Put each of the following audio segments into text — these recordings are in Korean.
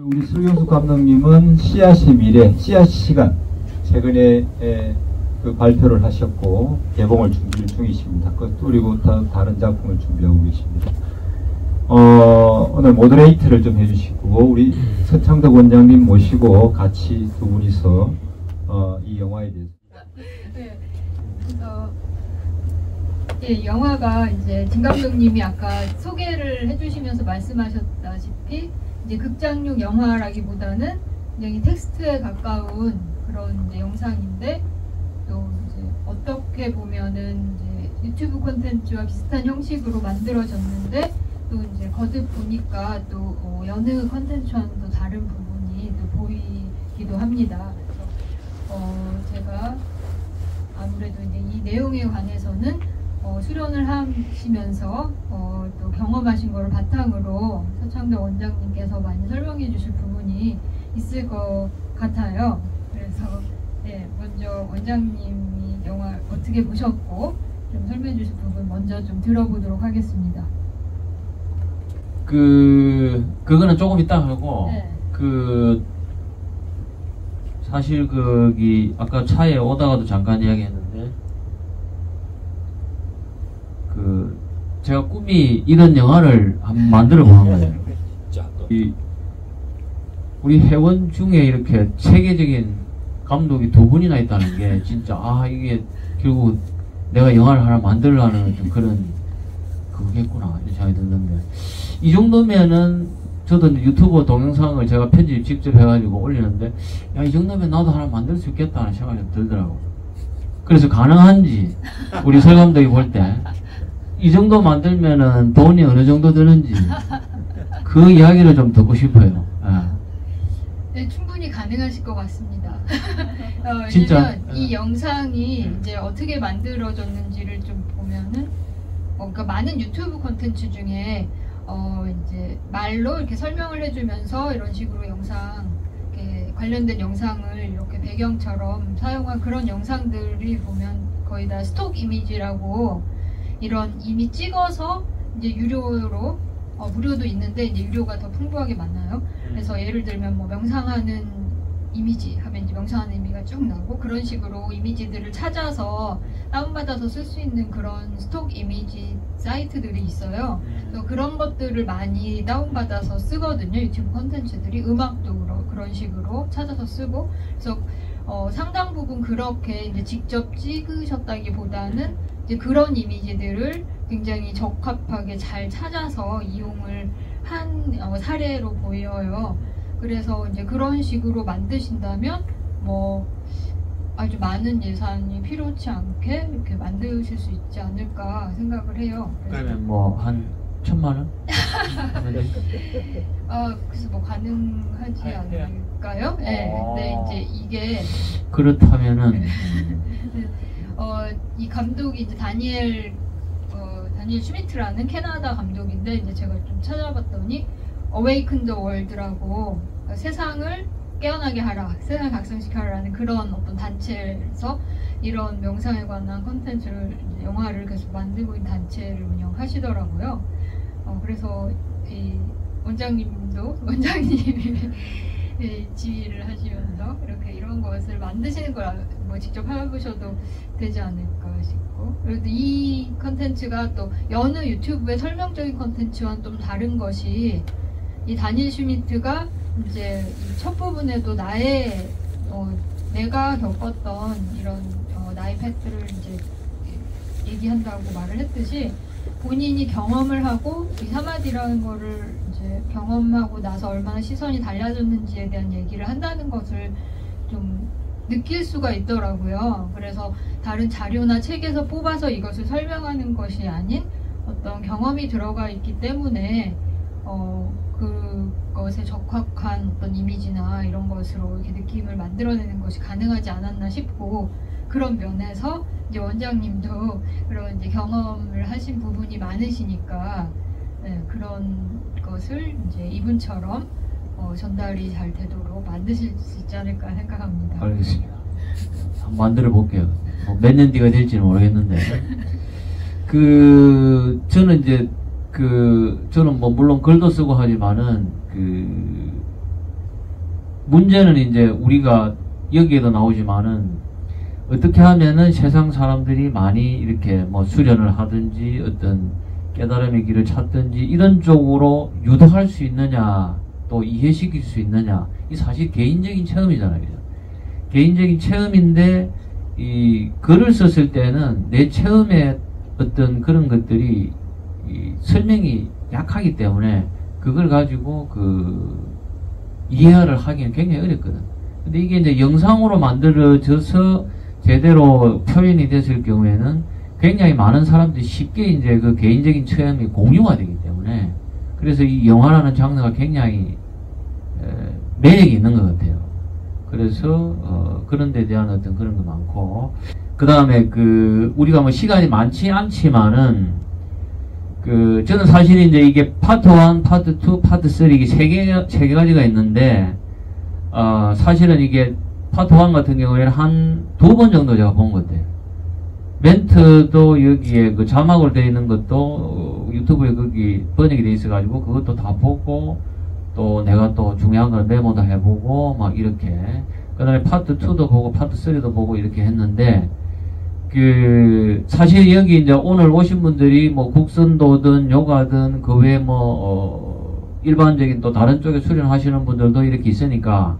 우리 설경숙 감독님은 씨앗의 미래, 씨앗 시간 최근에 그 발표를 하셨고 개봉을 준비 중이십니다. 그리고 다른 작품을 준비하고 계십니다. 오늘 모더레이터를 좀 해주시고 우리 서창덕 원장님 모시고 같이 두 분이서 이 영화에 대해서. 네, 그래서 영화가 이제 진 감독님이 아까 소개를 해주시면서 말씀하셨다시피 이제 극장용 영화라기보다는 굉장히 텍스트에 가까운 그런 이제 영상인데 또 이제 어떻게 보면은 이제 유튜브 콘텐츠와 비슷한 형식으로 만들어졌는데 또 이제 거듭 보니까 또 여느 콘텐츠와는 또 다른 부분이 또 보이기도 합니다. 그래서 제가 아무래도 이제 이 내용에 관해서는 수련을 하시면서 또 경험하신 거를 바탕으로 서창덕 원장님께서 많이 설명해 주실 부분이 있을 것 같아요. 그래서 네, 먼저 원장님이 영화 어떻게 보셨고 좀 설명해 주실 부분 먼저 좀 들어보도록 하겠습니다. 그거는 조금 이따 하고 네. 사실 아까 차에 오다가도 잠깐 이야기했는데 제가 꿈이 이런 영화를 한번 만들어 보는 거예요. 우리 회원 중에 이렇게 체계적인 감독이 두 분이나 있다는 게 진짜 이게 결국 내가 영화를 하나 만들려는 좀 그런 그거겠구나 이런 생각이 드는데 이 정도면은 저도 유튜브 동영상을 제가 편집 직접 해가지고 올리는데 이 정도면 나도 하나 만들 수 있겠다는 생각이 좀 들더라고. 그래서 가능한지 우리 설 감독이 볼 때 이 정도 만들면은 돈이 어느 정도 드는지 그 이야기를 좀 듣고 싶어요. 네, 충분히 가능하실 것 같습니다. 진짜 이 영상이 이제 어떻게 만들어졌는지를 좀 보면은 그러니까 많은 유튜브 콘텐츠 중에 이제 말로 이렇게 설명을 해주면서 이런 식으로 영상 이렇게 관련된 영상을 이렇게 배경처럼 사용한 그런 영상들이 보면 거의 다 스톡 이미지라고 이런 이미 찍어서 이제 유료로 무료도 있는데 이제 유료가 더 풍부하게 많아요. 그래서 예를 들면 뭐 명상하는 이미지 하면 이제 명상하는 의미가 쭉 나오고 그런 식으로 이미지들을 찾아서 다운받아서 쓸 수 있는 그런 스톡 이미지 사이트들이 있어요. 그래서 그런 것들을 많이 다운받아서 쓰거든요. 유튜브 콘텐츠들이 음악도 그런 식으로 찾아서 쓰고 그래서 상당 부분 그렇게 이제 직접 찍으셨다기보다는 이제 그런 이미지들을 굉장히 적합하게 잘 찾아서 이용을 한 사례로 보여요. 그래서 이제 그런 식으로 만드신다면 뭐 아주 많은 예산이 필요치 않게 이렇게 만드실 수 있지 않을까 생각을 해요. 그러면 뭐 한 1,000만 원? 그래서 뭐 가능하지 않을까요? 네. 근데 이제 이게 그렇다면은 이 감독이 이제 다니엘 슈미트라는 캐나다 감독인데 이제 제가 좀 찾아봤더니 Awaken the World라고 세상을 깨어나게 하라, 세상을 각성시켜라라는 그런 어떤 단체에서 이런 명상에 관한 콘텐츠를 영화를 계속 만들고 있는 단체를 운영하시더라고요. 그래서 이 원장님이 지휘를 하시면서 이렇게 이런 것을 만드시는 걸 뭐 직접 해보셔도 되지 않을까 싶고 그리고 이 컨텐츠가 또 여느 유튜브의 설명적인 컨텐츠와는 좀 다른 것이 이 다니엘 슈미트가 이제 첫 부분에도 내가 겪었던 이런 나의 패트를 이제 얘기한다고 말을 했듯이 본인이 경험을 하고 이 사마디라는 거를 이제 경험하고 나서 얼마나 시선이 달라졌는지에 대한 얘기를 한다는 것을 좀 느낄 수가 있더라고요. 그래서 다른 자료나 책에서 뽑아서 이것을 설명하는 것이 아닌 어떤 경험이 들어가 있기 때문에 그것에 적합한 어떤 이미지나 이런 것으로 이렇게 느낌을 만들어내는 것이 가능하지 않았나 싶고 그런 면에서 이제 원장님도 그런 이제 경험을 하신 부분이 많으시니까 그런 것을 이제 이분처럼 전달이 잘 되도록 만드실 수 있지 않을까 생각합니다. 알겠습니다. 한번 만들어 볼게요. 몇 년 뒤가 될지는 모르겠는데 저는 이제 저는 뭐 물론 글도 쓰고 하지만은 문제는 이제 우리가 여기에도 나오지만은 어떻게 하면은 세상 사람들이 많이 이렇게 뭐 수련을 하든지 어떤 깨달음의 길을 찾든지 이런 쪽으로 유도할 수 있느냐, 또 이해시킬 수 있느냐, 이 사실 개인적인 체험이잖아요. 그죠? 개인적인 체험인데 이 글을 썼을 때는 내 체험의 어떤 그런 것들이 이 설명이 약하기 때문에 그걸 가지고 이해를 하기는 굉장히 어렵거든. 근데 이게 이제 영상으로 만들어져서 제대로 표현이 됐을 경우에는 굉장히 많은 사람들이 쉽게 이제 그 개인적인 체험이 공유가 되기 때문에, 그래서 이 영화라는 장르가 굉장히 매력이 있는 것 같아요. 그래서 그런 데 대한 어떤 그런 거 많고, 그 다음에 우리가 뭐 시간이 많지 않지만은 저는 사실 이제 이게 파트 1, 파트 2, 파트 3 이게 세 개 가지가 있는데, 사실은 이게 파트 1 같은 경우에는 한 2번 정도 제가 본 것 같아요. 멘트도 여기에 그 자막으로 되어 있는 것도 유튜브에 거기 번역이 되어 있어가지고 그것도 다 보고, 또 내가 또 중요한 걸 메모도 해보고 막 이렇게, 그 다음에 파트 2도 보고 파트 3도 보고 이렇게 했는데, 사실 여기 이제 오늘 오신 분들이 뭐 국선도든 요가든 그 외에 일반적인 또 다른 쪽에 수련하시는 분들도 이렇게 있으니까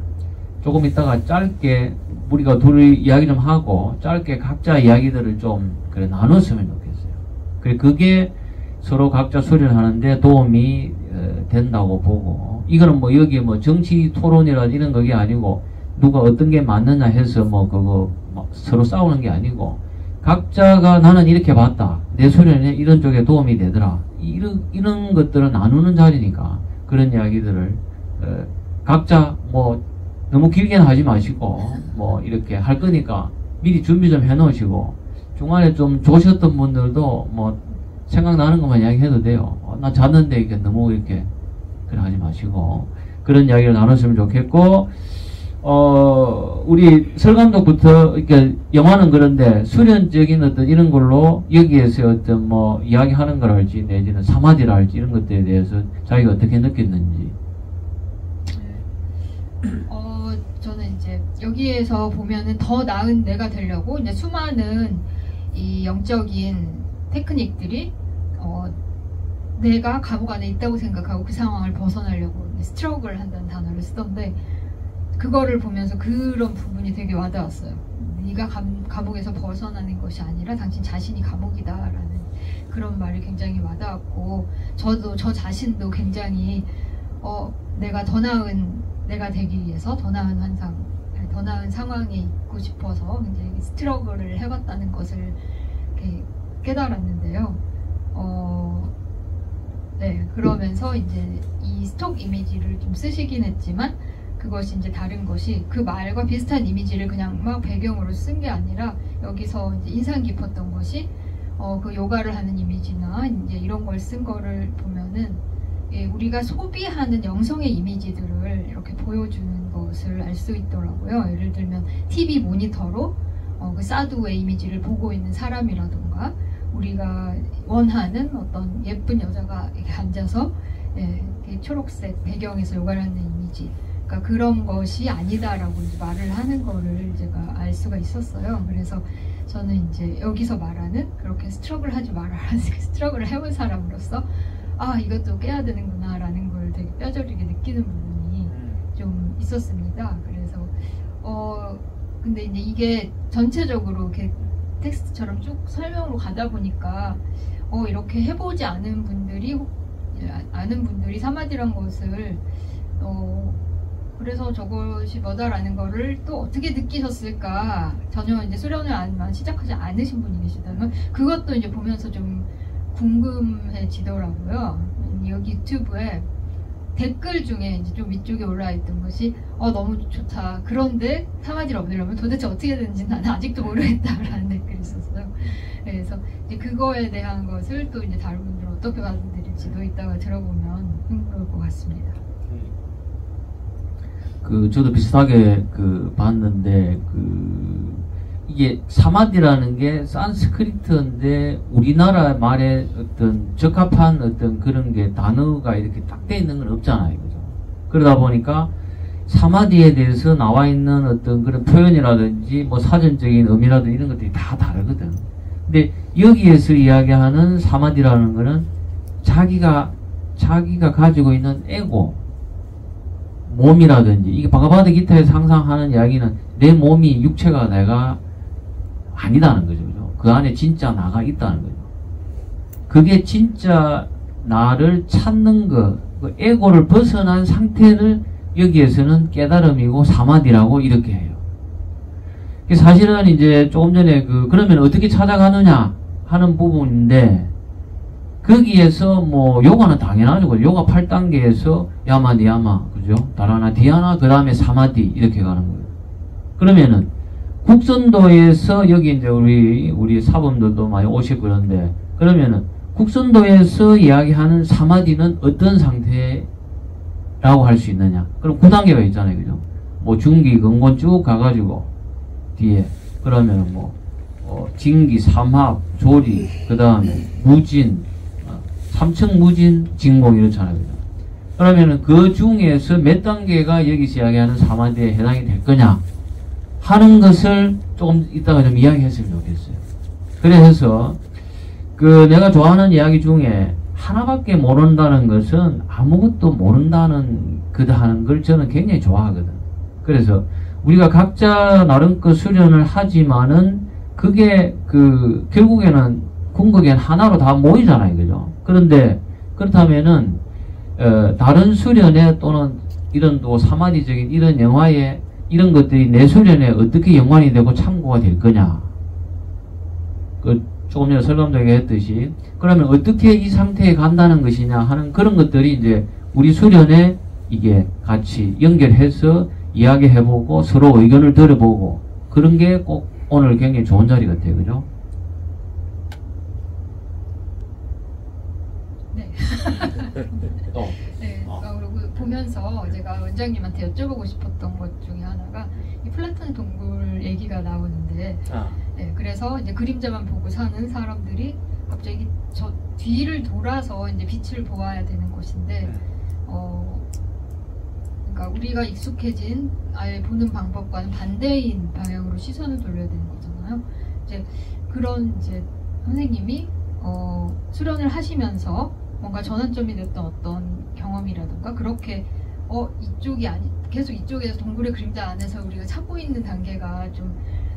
조금 이따가 짧게 우리가 둘이 이야기 좀 하고 짧게 각자 이야기들을 좀 나눴으면 좋겠어요. 그게 서로 각자 수련하는데 도움이 된다고 보고, 이거는 뭐 여기 뭐 정치 토론이라든지 이런 그게 아니고 누가 어떤 게 맞느냐 해서 그거 서로 싸우는 게 아니고, 각자가 나는 이렇게 봤다, 내 수련에 이런 쪽에 도움이 되더라, 이런 것들을 나누는 자리니까 그런 이야기들을 각자 너무 길게는 하지 마시고 이렇게 할 거니까 미리 준비 좀 해 놓으시고, 중간에 좀 조셨던 분들도 생각나는 것만 이야기해도 돼요. 나 잤는데 이게 너무 이렇게 그래 하지 마시고 그런 이야기를 나눴으면 좋겠고, 우리 설 감독부터 이렇게 영화는 그런데 수련적인 어떤 이런 걸로 여기에서 어떤 이야기하는 걸 할지 내지는 사마디를 할지 이런 것들에 대해서 자기가 어떻게 느꼈는지. 저는 이제 여기에서 보면은 더 나은 내가 되려고 이제 수많은 이 영적인 테크닉들이 내가 감옥 안에 있다고 생각하고 그 상황을 벗어나려고 스트러글 한다는 단어를 쓰던데, 그거를 보면서 그런 부분이 되게 와닿았어요. 네가 감옥에서 벗어나는 것이 아니라 당신 자신이 감옥이다라는 그런 말이 굉장히 와닿았고, 저도 저 자신도 굉장히 내가 더 나은 내가 되기 위해서 더 나은 더 나은 상황에 있고 싶어서 굉장히 스트러글을 해봤다는 것을 이렇게 깨달았는데요. 네, 그러면서 이제 이 스톡 이미지를 좀 쓰시긴 했지만, 그것이 이제 다른 것이 그 말과 비슷한 이미지를 그냥 막 배경으로 쓴 게 아니라, 여기서 이제 인상 깊었던 것이 그 요가를 하는 이미지나 이제 이런 걸 쓴 거를 보면은 우리가 소비하는 영성의 이미지들을 이렇게 보여주는 것을 알 수 있더라고요. 예를 들면 TV 모니터로 그 사두의 이미지를 보고 있는 사람이라던가, 우리가 원하는 어떤 예쁜 여자가 이렇게 앉아서 이렇게 초록색 배경에서 요가를 하는 이미지, 그러니까 그런 것이 아니다라고 이제 말을 하는 거를 제가 알 수가 있었어요. 그래서 저는 이제 여기서 말하는 그렇게 스트러글 하지 말아라, 스트러글을 해본 사람으로서 이것도 깨야 되는구나 라는 걸 되게 뼈저리게 느끼는 부분이 좀 있었습니다. 그래서 근데 이제 이게 전체적으로 이렇게 텍스트처럼 쭉 설명으로 가다 보니까 이렇게 해보지 않은 분들이 사마디란 것을 그래서 저것이 뭐다라는 거를 또 어떻게 느끼셨을까, 전혀 이제 수련을 시작하지 않으신 분이 계시다면 그것도 이제 보면서 좀 궁금해지더라고요. 여기 유튜브에 댓글 중에 이제 좀 위쪽에 올라와 있던 것이 너무 좋다, 그런데 사마디를 얻으려면 도대체 어떻게 되는지 나는 아직도 모르겠다라는 댓글이 있었어요. 그래서 이제 그거에 대한 것을 또 이제 다른 분들은 어떻게 받아들일지도 이따가 들어보면 흥미로울 것 같습니다. 저도 비슷하게 봤는데 이게 사마디라는 게 산스크리트인데 우리나라 말에 어떤 적합한 어떤 그런 게 단어가 이렇게 딱 돼 있는 건 없잖아요. 그죠? 그러다 보니까 사마디에 대해서 나와 있는 어떤 그런 표현이라든지 뭐 사전적인 의미라든지 이런 것들이 다 다르거든. 근데 여기에서 이야기하는 사마디라는 거는 자기가 가지고 있는 에고, 몸이라든지, 이게 바가바드 기타에서 항상 하는 이야기는 내 몸이, 육체가 내가 아니다는 거죠. 그죠? 그 안에 진짜 나가 있다는 거죠. 그게 진짜 나를 찾는 거, 그 에고를 벗어난 상태를 여기에서는 깨달음이고 사마디라고 이렇게 해요. 사실은 이제 조금 전에 그러면 어떻게 찾아가느냐 하는 부분인데, 거기에서 뭐 요가는 당연하죠. 요가 8단계에서 야마 니야마, 그죠? 다라나 디아나, 그 다음에 사마디 이렇게 가는 거예요. 그러면은 국선도에서 여기 이제 우리 사범들도 많이 오시고 그런데, 그러면은 국선도에서 이야기하는 사마디는 어떤 상태라고 할 수 있느냐? 그럼 9단계가 있잖아요, 그죠? 뭐 중기, 근본 쭉 가가지고 뒤에 그러면 뭐 진기, 삼합, 조리, 그 다음에 무진, 삼층 무진, 진공 이렇잖아요. 그러면은 그 중에서 몇 단계가 여기서 이야기하는 사마디에 해당이 될 거냐 하는 것을 조금 이따가 좀 이야기했으면 좋겠어요. 그래서 내가 좋아하는 이야기 중에 하나밖에 모른다는 것은 아무것도 모른다는 거다 하는 걸 저는 굉장히 좋아하거든. 그래서 우리가 각자 나름껏 수련을 하지만은 그게 결국에는 궁극엔 하나로 다 모이잖아요. 그죠? 그런데 그렇다면은 다른 수련에 또는 이런 또 사마디적인 이런 영화에 이런 것들이 내 수련에 어떻게 연관이 되고 참고가 될 거냐. 조금 전에 설감독이 했듯이 그러면 어떻게 이 상태에 간다는 것이냐 하는 그런 것들이 이제 우리 수련에 이게 같이 연결해서 이야기해보고 서로 의견을 들어보고 그런 게 꼭 오늘 굉장히 좋은 자리 같아요. 그죠? 네. 또. 네. 그리고 보면서 제가 원장님한테 여쭤보고 싶었던 것 중에 하나가 이 플라톤 동굴 얘기가 나오는데, 네, 그래서 이제 그림자만 보고 사는 사람들이 갑자기 저 뒤를 돌아서 이제 빛을 보아야 되는 것인데, 그러니까 우리가 익숙해진 아예 보는 방법과는 반대인 방향으로 시선을 돌려야 되는 거잖아요. 이제 그런 이제 선생님이 수련을 하시면서 뭔가 전환점이 됐던 어떤 경험이라든가 그렇게 이쪽이 아니 계속 이쪽에서 동굴의 그림자 안에서 우리가 찾고 있는 단계가 좀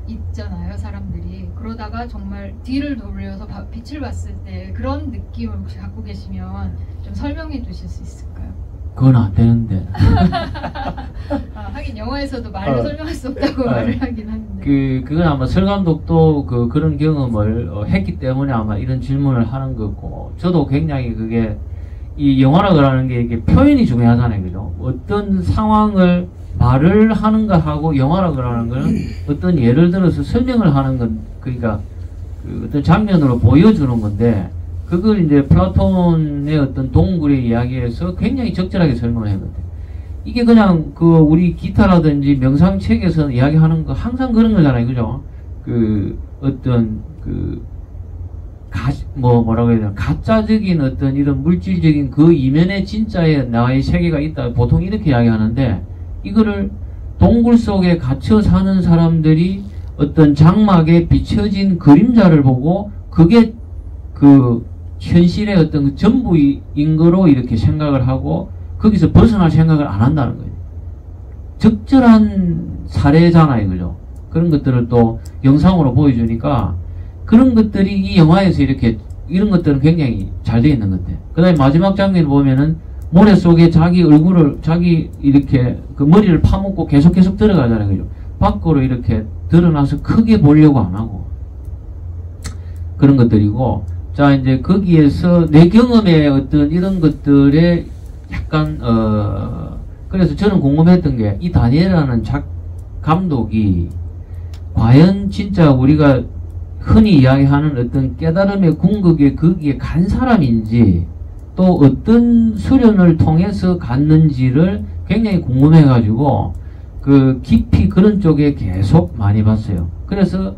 있잖아요, 사람들이. 그러다가 정말 뒤를 돌려서 빛을 봤을 때 그런 느낌을 혹시 갖고 계시면 좀 설명해 주실 수 있을까요? 그건 안 되는데. 하긴 영화에서도 말로 설명할 수 없다고 말을 하긴 하는데. 그건 아마 설 감독도 그런 경험을 했기 때문에 아마 이런 질문을 하는 거고, 저도 굉장히 그게 이 영화라고 하는 게 이게 표현이 중요하잖아요, 그죠? 어떤 상황을 말을 하는 거하고 영화라고 하는 거는 어떤 예를 들어서 설명을 하는 건, 그러니까 어떤 장면으로 보여주는 건데, 그걸 이제 플라톤의 어떤 동굴의 이야기에서 굉장히 적절하게 설명을 했거든요. 이게 그냥 우리 기타라든지 명상책에서 이야기하는 거 항상 그런 거잖아요, 그죠? 어떤 뭐라고 해야 되나, 가짜적인 어떤 이런 물질적인 그 이면에 진짜의 나의 세계가 있다. 보통 이렇게 이야기하는데, 이거를 동굴 속에 갇혀 사는 사람들이 어떤 장막에 비춰진 그림자를 보고 그게 현실의 어떤 전부인 거로 이렇게 생각을 하고 거기서 벗어날 생각을 안 한다는 거예요. 적절한 사례잖아요, 그죠? 그런 것들을 또 영상으로 보여주니까 그런 것들이 이 영화에서 이런 것들은 굉장히 잘 되어 있는 것 같아요. 그 다음에 마지막 장면을 보면은 모래 속에 자기 얼굴을, 이렇게 머리를 파묻고 계속 들어가잖아요, 그죠? 밖으로 이렇게 드러나서 크게 보려고 안 하고. 그런 것들이고, 자, 이제 거기에서 내 경험의 어떤 이런 것들에 약간, 그래서 저는 궁금했던 게, 이 다니엘이라는 감독이 과연 진짜 우리가 흔히 이야기하는 어떤 깨달음의 궁극에 거기에 간 사람인지, 또 어떤 수련을 통해서 갔는지를 굉장히 궁금해가지고, 깊이 그런 쪽에 계속 많이 봤어요. 그래서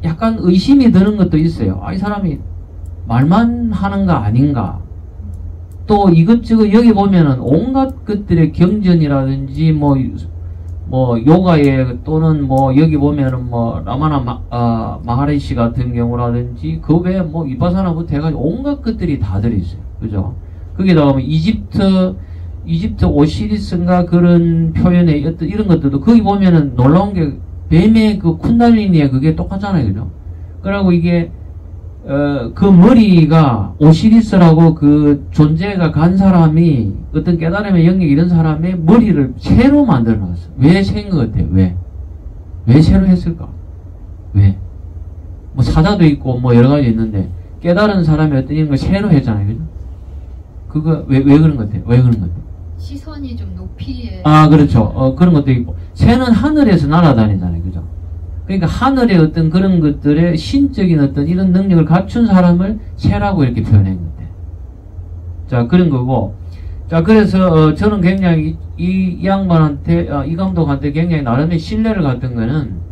약간 의심이 드는 것도 있어요. 이 사람이 말만 하는 거 아닌가? 또 이것저것 여기 보면은 온갖 것들의 경전이라든지 뭐 요가에 또는 뭐 여기 보면은 뭐 라마나 마하리시 같은 경우라든지 그 외에 뭐 위파사나부터 해가지고 온갖 것들이 다 들어있어요. 그죠? 거기다가 뭐 이집트 오시리스인가 그런 표현의 어떤 이런 것들도 거기 보면은 놀라운 게 뱀의 그 쿤달리니에 그게 똑같잖아요. 그죠? 그러고 이게 그 머리가 오시리스라고 그 존재가 간 사람이 어떤 깨달음의 영역 이런 사람의 머리를 새로 만들어 놨어. 왜 새인 것 같아요? 왜 새로 했을까? 왜? 뭐 사자도 있고 뭐 여러 가지 있는데 깨달은 사람이 어떤 이런 걸 새로 했잖아요. 그죠? 그거 왜 그런 것 같아요? 왜 그런 것 같아요? 시선이 좀 높이에. 아, 그렇죠. 그런 것도 있고. 새는 하늘에서 날아다니잖아요. 그죠? 그러니까 하늘의 어떤 그런 것들의 신적인 어떤 이런 능력을 갖춘 사람을 새라고 이렇게 표현한 것 같아요. 자, 그런 거고. 자, 그래서 저는 굉장히 이 양반한테, 이 감독한테 굉장히 나름의 신뢰를 갖던 거는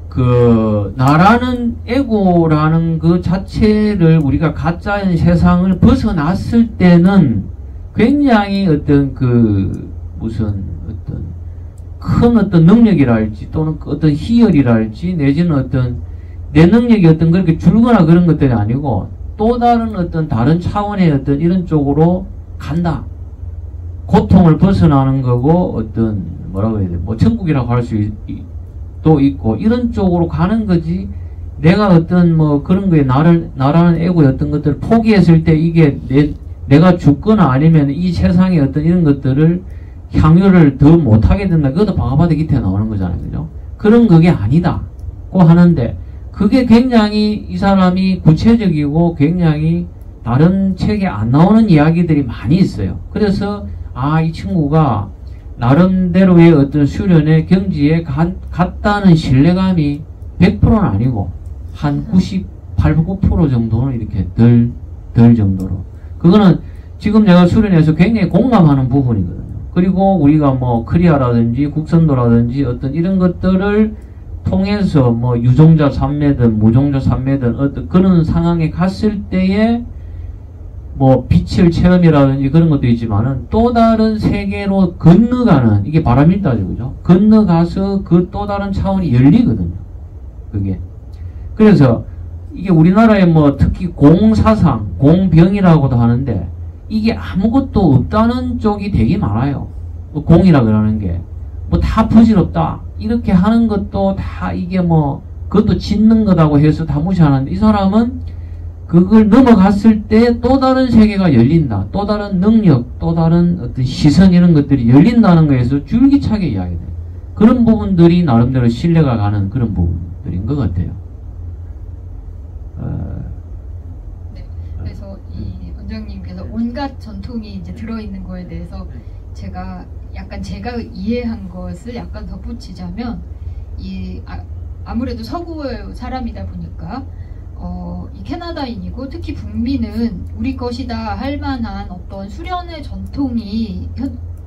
그 나라는 에고라는 그 자체를 우리가 가짜인 세상을 벗어났을 때는 굉장히 어떤 그 무슨 어떤 큰 어떤 능력이랄지 또는 어떤 희열이랄지 내지는 어떤 내 능력이 어떤 그렇게 줄거나 그런 것들이 아니고 또 다른 어떤 다른 차원의 어떤 이런 쪽으로 간다. 고통을 벗어나는 거고 어떤 뭐라고 해야 돼? 뭐 천국이라고 할 수도 있고 이런 쪽으로 가는 거지. 내가 어떤 뭐 그런 거에 나라는 에고의 어떤 것들을 포기했을 때 이게 내가 죽거나 아니면 이 세상의 어떤 이런 것들을 향유를 더 못하게 된다. 그것도 바가바드 기태에 나오는 거잖아요. 그죠? 그런 그게 아니다고 하는데 그게 굉장히 이 사람이 구체적이고 굉장히 다른 책에 안 나오는 이야기들이 많이 있어요. 그래서 이 친구가 나름대로의 어떤 수련의 경지에 갔다는 신뢰감이 100%는 아니고 한 98, 9% 정도는 이렇게 덜 정도로. 그거는 지금 내가 수련해서 굉장히 공감하는 부분이거든요. 그리고 우리가 뭐 크리아라든지 국선도라든지 어떤 이런 것들을 통해서 뭐 유종자 삼매든 무종자 삼매든 어떤 그런 상황에 갔을 때에 뭐 빛을 체험이라든지 그런 것도 있지만은 또 다른 세계로 건너가는 이게 바람일다죠. 그죠? 건너가서 그 또 다른 차원이 열리거든요. 그게. 그래서 이게 우리나라에 뭐 특히 공사상, 공병이라고도 하는데 이게 아무것도 없다는 쪽이 되게 많아요. 뭐 공이라 그러는 게. 뭐 다 부질없다. 이렇게 하는 것도 다 이게 뭐, 그것도 짓는 거다고 해서 다 무시하는데, 이 사람은 그걸 넘어갔을 때 또 다른 세계가 열린다. 또 다른 능력, 또 다른 어떤 시선 이런 것들이 열린다는 거에서 줄기차게 이야기돼요. 그런 부분들이 나름대로 신뢰가 가는 그런 부분들인 것 같아요. 그래서 이 원장님께서 온갖 전통이 이제 들어있는 거에 대해서 제가 이해한 것을 약간 덧붙이자면 아무래도 서구 사람이다 보니까 이 캐나다인이고 특히 북미는 우리 것이다 할 만한 어떤 수련의 전통이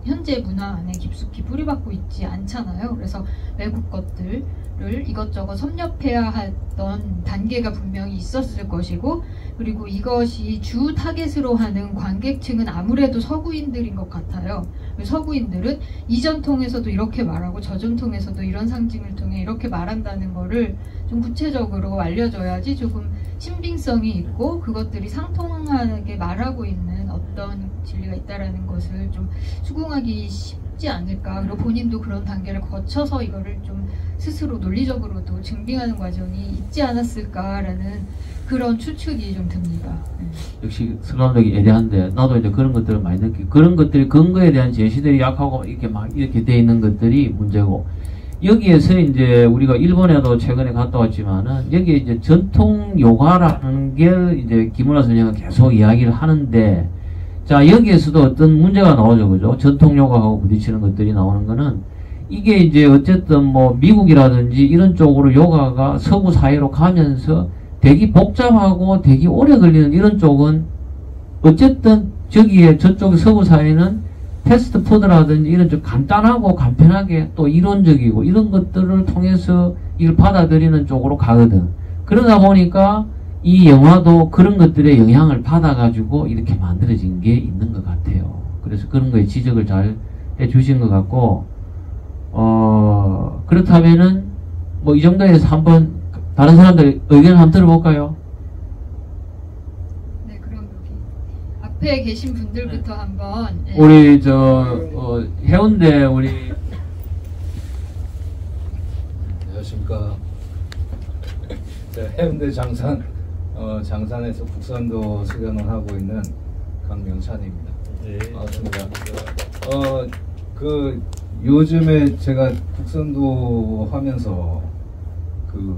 현재 문화 안에 깊숙이 뿌리박고 있지 않잖아요. 그래서 외국 것들을 이것저것 섭렵해야 했던 단계가 분명히 있었을 것이고, 그리고 이것이 주 타겟으로 하는 관객층은 아무래도 서구인들인 것 같아요. 서구인들은 이 전통에서도 이렇게 말하고 저 전통에서도 이런 상징을 통해 이렇게 말한다는 거를 좀 구체적으로 알려줘야지 조금 신빙성이 있고 그것들이 상통하게 말하고 있는 어떤 진리가 있다라는 것을 좀 수긍하기 쉽지 않을까. 그리고 본인도 그런 단계를 거쳐서 이거를 좀 스스로 논리적으로도 증빙하는 과정이 있지 않았을까라는 그런 추측이 좀 듭니다. 역시 서감독이 예리한데 나도 이제 그런 것들을 많이 느끼고 그런 것들이 근거에 대한 제시들이 약하고 이렇게 막 이렇게 돼 있는 것들이 문제고, 여기에서 이제 우리가 일본에도 최근에 갔다 왔지만은 여기에 이제 전통 요가라는 게 이제 김은하 선생은 계속 이야기를 하는데, 자 여기에서도 어떤 문제가 나오죠. 그죠? 전통 요가하고 부딪히는 것들이 나오는 거는 이게 이제 어쨌든 뭐 미국이라든지 이런 쪽으로 요가가 서구 사회로 가면서 되게 복잡하고 되게 오래 걸리는 이런 쪽은 어쨌든 저쪽 서구 사회는 패스트푸드라든지 이런 좀 간단하고 간편하게 또 이론적이고 이런 것들을 통해서 이걸 받아들이는 쪽으로 가거든. 그러다 보니까 이 영화도 그런 것들의 영향을 받아가지고 이렇게 만들어진 게 있는 것 같아요. 그래서 그런 거에 지적을 잘 해주신 것 같고, 그렇다면은, 뭐, 이 정도에서 한번, 다른 사람들 의견을 한번 들어볼까요? 네, 그럼 여기 앞에 계신 분들부터 한번. 예. 우리, 해운대, 우리, 안녕하십니까. 해운대 장산에서 국산도 수련을 하고 있는 강명찬입니다. 네. 반갑습니다. 요즘에 제가 국산도 하면서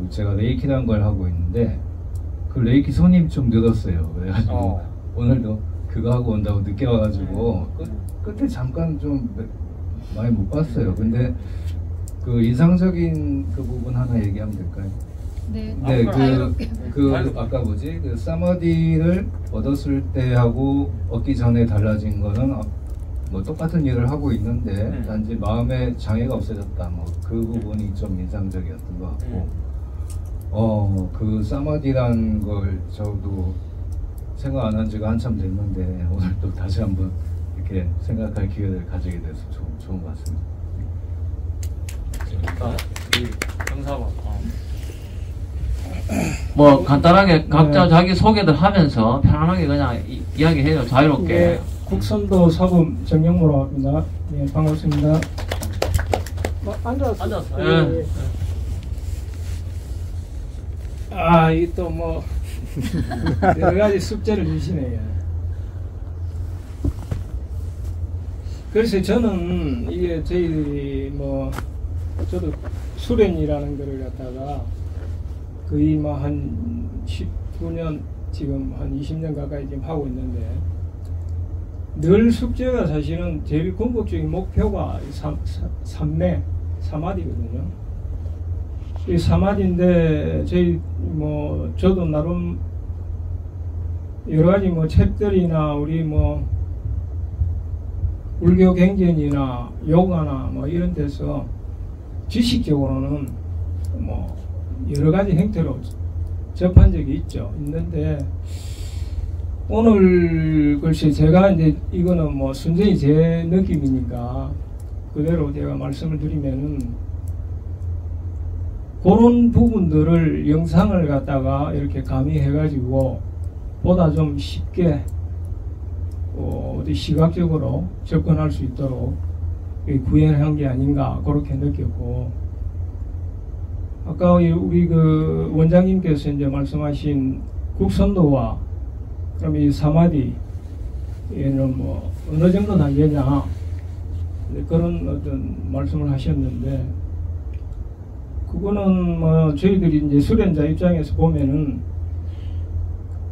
제가 레이키라는 걸 하고 있는데 그 레이키 손님 좀 늘었어요. 그래가지고 오늘도 그거 하고 온다고 늦게 와가지고 끝에 잠깐 좀 많이 못 봤어요. 근데 그 인상적인 그 부분 하나 얘기하면 될까요? 네. 네, 아까 뭐지? 그 사마디를 얻었을 때하고 얻기 전에 달라진 거는 뭐 똑같은 일을 하고 있는데 단지 마음의 장애가 없어졌다. 뭐 그 부분이 좀 인상적이었던 것 같고, 그 사마디란 걸 저도 생각 안 한 지가 한참 됐는데 오늘 또 다시 한번 이렇게 생각할 기회를 가지게 돼서 좋은 것 같습니다. 뭐, 간단하게 각자 자기 소개들 하면서 편안하게 그냥 이야기해요. 자유롭게. 네, 국선도 사범 정영모라고 합니다. 네, 반갑습니다. 앉았어요. 예. 이 또 뭐 여러 가지 숙제를 주시네요. 그래서 저는 이게 저희들이 뭐 저도 수련이라는 거를 갖다가 거의 뭐 한 19년 지금 한 20년 가까이 지금 하고 있는데 늘 숙제가 사실은 제일 궁극적인 목표가 사마디거든요. 이 사마디인데 저도 나름 여러 가지 뭐 책들이나 우리 뭐 불교 경전이나 요가나 뭐 이런 데서 지식적으로는 뭐 여러 가지 형태로 접한 적이 있는데 오늘 글쎄 제가 이제 이거는 뭐 순전히 제 느낌이니까 그대로 제가 말씀을 드리면은 그런 부분들을 영상을 갖다가 이렇게 가미해 가지고 보다 좀 쉽게 어디 시각적으로 접근할 수 있도록 구현한 게 아닌가 그렇게 느꼈고, 아까 우리 그 원장님께서 이제 말씀하신 국선도와 그럼 이 사마디 얘는 뭐 어느 정도 단계냐 그런 어떤 말씀을 하셨는데, 그거는 뭐 저희들이 이제 수련자 입장에서 보면은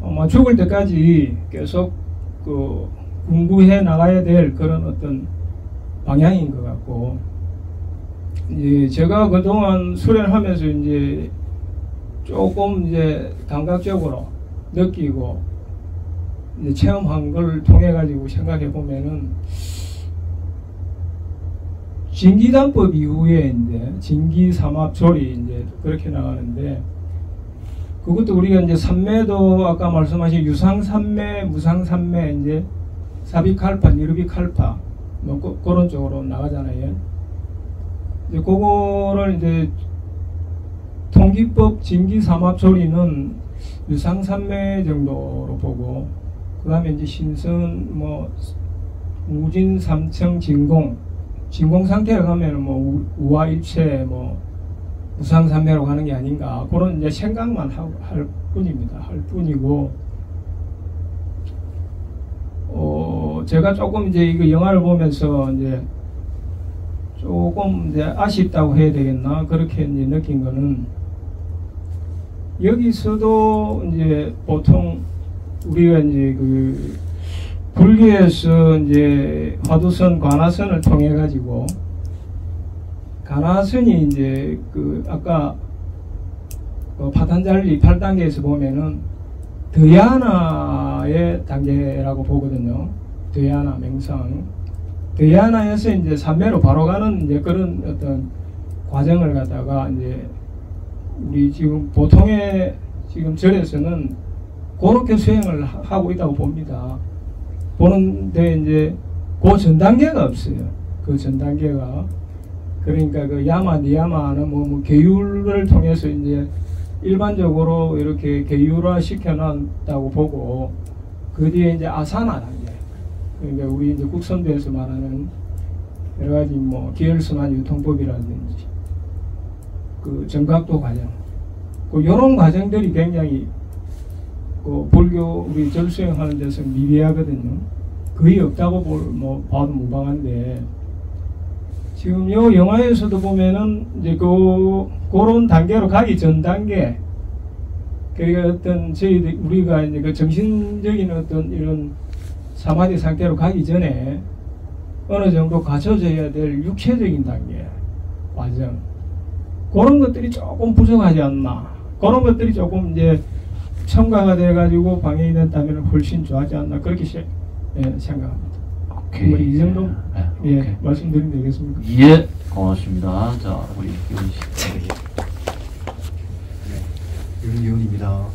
아마 죽을 때까지 계속 그 공부해 나가야 될 그런 어떤 방향인 것 같고, 이제 제가 그동안 수련하면서 이제 조금 이제 감각적으로 느끼고 이제 체험한 걸 통해 가지고 생각해 보면은 진기단법 이후에 이제 진기삼합조리 이제 그렇게 나가는데, 그것도 우리가 이제 삼매도 아까 말씀하신 유상삼매, 무상삼매, 이제 사비칼파, 니르비칼파 뭐 그런 쪽으로 나가잖아요. 이제 그거를 이제 통기법 진기삼합조리는 유상삼매 정도로 보고, 그 다음에 이제 신선 뭐 무진 삼청 진공 상태로 가면은 뭐 우화일체 뭐 무상삼매로 가는 게 아닌가 그런 이제 생각만 할 뿐입니다. 할 뿐이고, 제가 조금 이제 이거 영화를 보면서 이제 조금 이제 아쉽다고 해야 되겠나 그렇게 이제 느낀 거는, 여기서도 이제 보통 우리가 이제 그 불교에서 이제 화두선, 관화선을 통해 가지고 관화선이 이제 그 아까 파탄잘리 8단계에서 보면은 드야나의 단계라고 보거든요. 드야나 명상. 드야나에서 이제 삼매로 바로 가는 이제 그런 어떤 과정을 갖다가 이제 우리 지금 보통의 지금 절에서는 그렇게 수행을 하고 있다고 봅니다. 보는데 이제 그 전 단계가 없어요. 그 전 단계가 그러니까 그 야마 니야마는 뭐 계율을 통해서 이제 일반적으로 이렇게 계율화 시켜놨다고 보고 그 뒤에 이제 아사나 단계 그러니까 우리 이제 국선도에서 말하는 여러 가지 뭐 기혈순환 유통법이라든지 그 정각도 과정 그 이런 과정들이 굉장히 그 불교 우리 절수행하는 데서 미비하거든요. 거의 없다고 봐도 무방한데 지금 요 영화에서도 보면은 이제 그런 단계로 가기 전 단계 그러니까 어떤 저희들 우리가 이제 그 정신적인 어떤 이런 사마디 상태로 가기 전에 어느 정도 갖춰져야 될 육체적인 단계 과정 그런 것들이 조금 부족하지 않나 그런 것들이 조금 이제 첨가가 돼 가지고 방해이 된다면 훨씬 좋아하지 않나 그렇게 생각합니다. 오케이. 이 정도 오케이. 말씀드리면 되겠습니까? 예, 고맙습니다. 자, 우리 기훈 씨. 윤기훈입니다.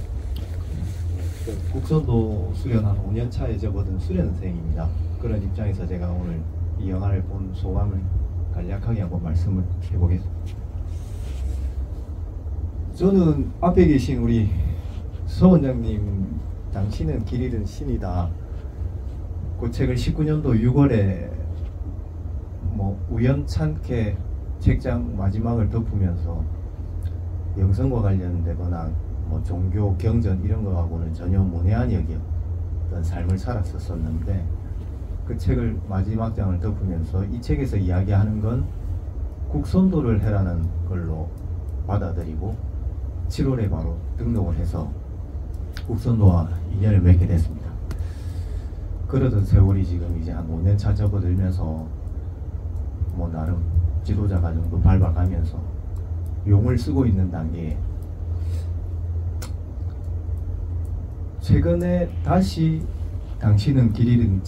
국선도 수련 한 5년 차에 접어든 수련생입니다. 그런 입장에서 제가 오늘 이 영화를 본 소감을 간략하게 한번 말씀을 해보겠습니다. 저는 앞에 계신 우리 서 원장님 당신은 길 잃은 신이다. 그 책을 19년도 6월에 뭐 우연찮게 책장 마지막을 덮으면서 영성과 관련되거나 뭐 종교 경전 이런 거하고는 전혀 문외한 여기었던 삶을 살았었는데 그 책을 마지막 장을 덮으면서 이 책에서 이야기하는 건 국선도를 해라는 걸로 받아들이고 7월에 바로 등록을 해서 국선도와 인연을 맺게 됐습니다. 그러던 세월이 지금 이제 한 5년 차 접어들면서 뭐 나름 지도자 과정도 밟아가면서 용을 쓰고 있는 단계에 최근에 다시 당신은 길 잃은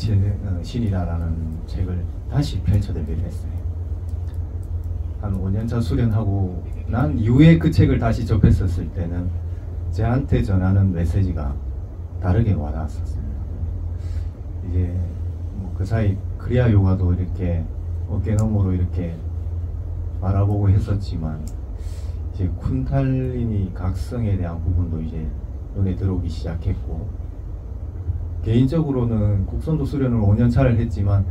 신이라는 책을 다시 펼쳐들기로 했어요. 한 5년차 수련하고 난 이후에 그 책을 다시 접했었을 때는 저한테 전하는 메시지가 다르게 와닿았었습니다. 이제 뭐 그 사이 크리아 요가도 이렇게 어깨너머로 이렇게 바라보고 했었지만 이제 쿤탈리니 각성에 대한 부분도 이제 눈에 들어오기 시작했고 개인적으로는 국선도 수련을 5년차를 했지만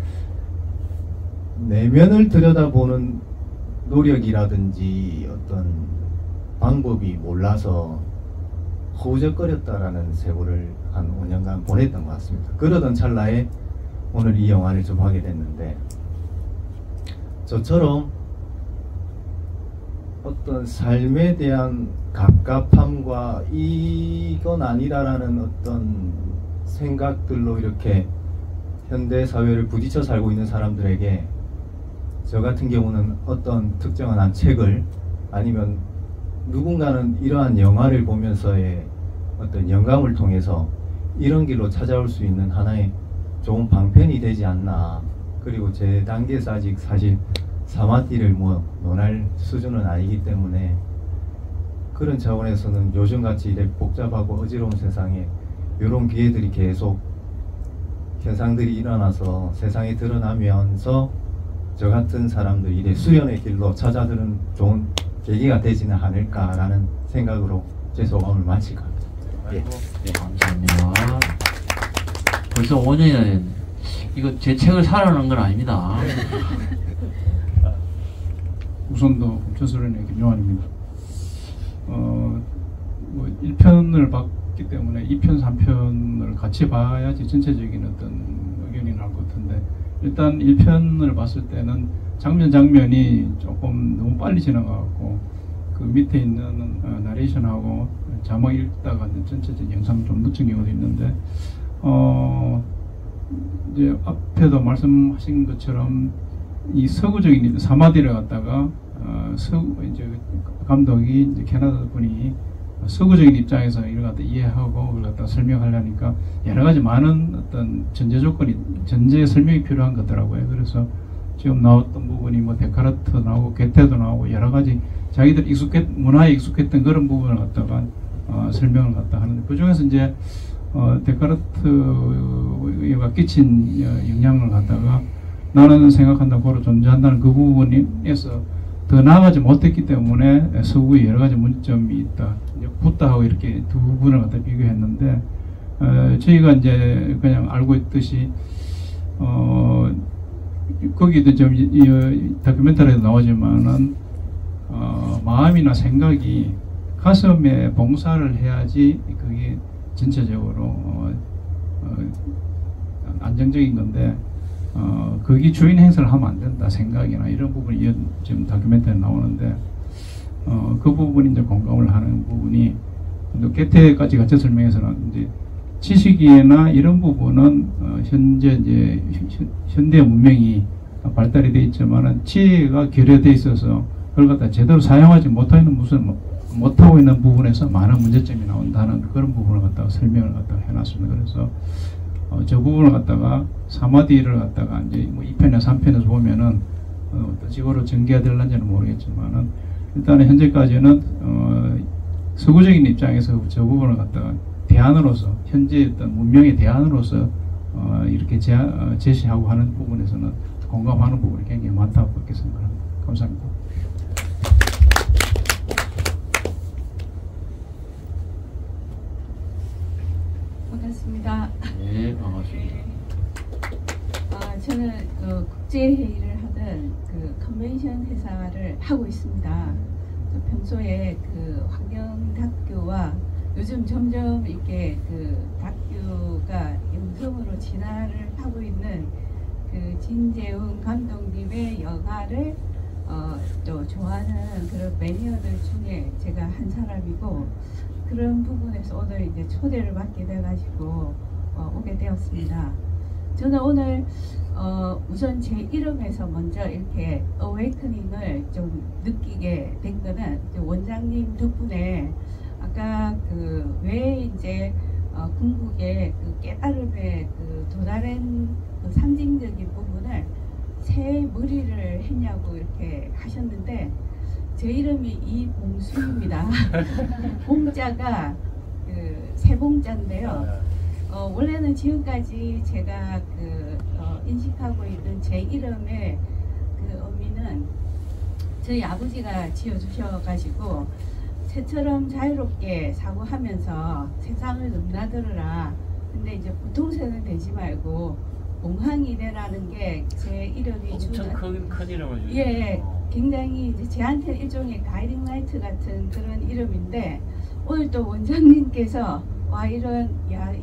내면을 들여다보는 노력이라든지 어떤 방법이 몰라서 허우적거렸다라는 세월을 한 5년간 보냈던 것 같습니다. 그러던 찰나에 오늘 이 영화를 좀 하게 됐는데 저처럼 어떤 삶에 대한 갑갑함과 이건 아니라라는 어떤 생각들로 이렇게 현대 사회를 부딪혀 살고 있는 사람들에게 저 같은 경우는 어떤 특정한 한 책을 아니면 누군가는 이러한 영화를 보면서의 어떤 영감을 통해서 이런 길로 찾아올 수 있는 하나의 좋은 방편이 되지 않나. 그리고 제 단계에서 아직 사실 사마디를 뭐 논할 수준은 아니기 때문에 그런 차원에서는 요즘같이 이렇게 복잡하고 어지러운 세상에 이런 기회들이 계속 현상들이 일어나서 세상에 드러나면서 저 같은 사람들이 이제 수련의 길로 찾아드는 좋은 계기가 되지는 않을까라는 생각으로 제 소감을 마칠 것 같습니다. 예. 네, 감사합니다. 벌써 5년이나 됐네. 이거 제 책을 사라는 건 아닙니다. 우선도 국천수련의 김용환입니다. 뭐 1편을 봤기 때문에 2편, 3편을 같이 봐야지 전체적인 어떤 의견이 나올 것 같은데 일단 1편을 봤을 때는 장면이 조금 너무 빨리 지나가고 그 밑에 있는 나레이션하고 자막 읽다가 전체적인 영상 좀 놓친 경우도 있는데 이제 앞에도 말씀하신 것처럼 이 서구적인 사마디를 갖다가 이제 감독이 이제 캐나다 분이 서구적인 입장에서 이걸 갖다 이해하고 그걸 갖다 설명하려니까 여러 가지 많은 어떤 전제 설명이 필요한 거더라고요. 그래서 지금 나왔던 부분이 뭐 데카르트 나오고 게테도 나오고 여러 가지 자기들 문화에 익숙했던 그런 부분을 갖다가 설명을 갖다 하는데, 그 중에서 이제 데카르트가 끼친 영향을 갖다가 나는 생각한다, 고로 존재한다는 그 부분에서 더 나아가지 못했기 때문에 서구에 여러 가지 문제점이 있다. 이제 붓다하고 이렇게 두 부분을 갖다 비교했는데, 저희가 이제 그냥 알고 있듯이 거기도 좀 다큐멘터리에도 나오지만은 마음이나 생각이 가슴에 봉사를 해야지 그게 전체적으로 안정적인 건데, 거기 주인 행사를 하면 안 된다 생각이나 이런 부분이 지금 다큐멘터리에 나오는데, 그 부분이 이제 공감을 하는 부분이, 또 개태까지 같이 설명해서는 이제 지식이나 이런 부분은 현재 이제 현대 문명이 발달이 돼 있지만은 지혜가 결여돼 있어서 그걸 갖다 제대로 사용하지 못하고 있는 부분에서 많은 문제점이 나온다는 그런 부분을 갖다가 설명을 갖다가 해놨습니다. 그래서 저 부분을 갖다가 사마디를 갖다가 이제 뭐 2편이나 3편에서 보면은 어떤 식으로 전개가 될는지는 모르겠지만은, 일단은 현재까지는 서구적인 입장에서 저 부분을 갖다가 대안으로서, 현재 어떤 문명의 대안으로서 이렇게 제시하고 하는 부분에서는 공감하는 부분이 굉장히 많다고 그렇게 생각합니다. 감사합니다. 반갑습니다. 네, 반갑습니다. 저는 국제회의를 하던 컨벤션 회사를 하고 있습니다. 평소에 환경학교와 요즘 점점 이렇게 다큐가 영성으로 진화를 하고 있는 진재훈 감독님의 영화를 또 좋아하는 그런 매니어들 중에 제가 한 사람이고, 그런 부분에서 오늘 이제 초대를 받게 돼가지고 오게 되었습니다. 저는 오늘 우선 제 이름에서 먼저 이렇게 어웨이커닝을 좀 느끼게 된 거는 원장님 덕분에, 아까 왜 이제 궁극의 깨달음에 도달한 상징적인 부분을 새 머리를 했냐고 이렇게 하셨는데, 제 이름이 이봉수입니다. 봉자가 세봉자인데요. 원래는 지금까지 제가 인식하고 있는 제 이름의 의미는 저희 아버지가 지어주셔가지고, 새처럼 자유롭게 사고하면서 세상을 넘나들어라. 근데 이제 보통새는 되지 말고 몽항이 되라는 게 제 이름이 엄청 큰 이름을 주죠. 예, 굉장히 이제 제한테 일종의 가이딩 라이트 같은 그런 이름인데, 오늘 또 원장님께서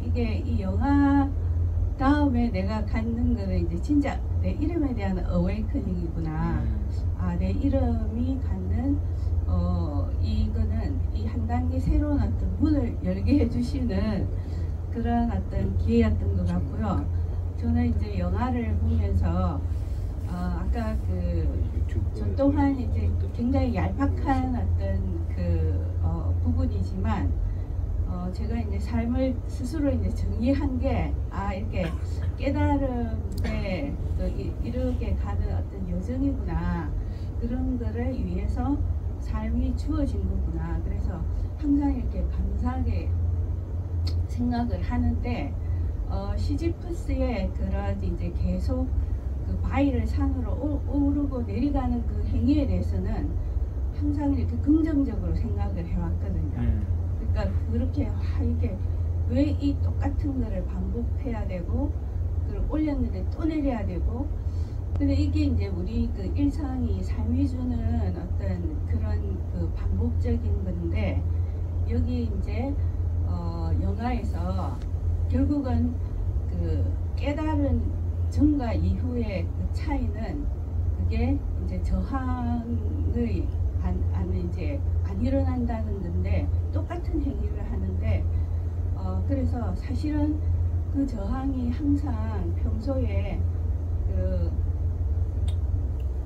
이게 이 영화 다음에 내가 갖는 거는 이제 진짜 내 이름에 대한 어웨이커닝이구나. 내 이름이 갖는 이거는 이 한 단계 새로운 어떤 문을 열게 해주시는 그런 어떤 기회였던 것 같고요. 저는 이제 영화를 보면서 아까 저 또한 이제 굉장히 얄팍한 어떤 부분이지만, 제가 이제 삶을 스스로 이제 정의한 게, 이렇게 깨달음에 이렇게 가는 어떤 여정이구나. 그런 거를 위해서 삶이 주어진 거구나. 그래서 항상 이렇게 감사하게 생각을 하는데, 시지프스의 그런 이제 계속 바위를 산으로 오르고 내려가는 그 행위에 대해서는 항상 이렇게 긍정적으로 생각을 해왔거든요. 그러니까 그렇게 이게 왜 이 똑같은 거를 반복해야 되고, 그걸 올렸는데 또 내려야 되고, 근데 이게 이제 우리 일상이 삶이 주는 어떤 그런 반복적인 건데, 여기 이제 영화에서 결국은 깨달은 전과 이후의 차이는, 그게 이제 저항을 안 일어난다는 건데, 똑같은 행위를 하는데, 그래서 사실은 그 저항이 항상 평소에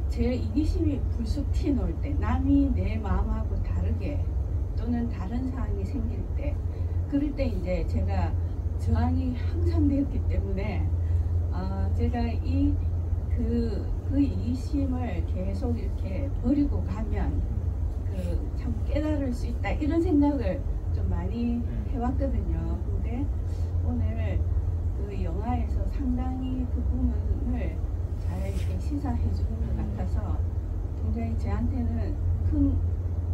제 이기심이 불쑥 튀어나올 때, 남이 내 마음하고 다르게 또는 다른 상황이 생길 때, 그럴 때 이제 제가 저항이 항상 되었기 때문에, 제가 그 이기심을 계속 이렇게 버리고 가면 참 깨달을 수 있다, 이런 생각을 좀 많이 해왔거든요. 근데 오늘 그 영화에서 상당히 그 부분을 잘 이렇게 시사해 주는 것 같아서 굉장히 저한테는 큰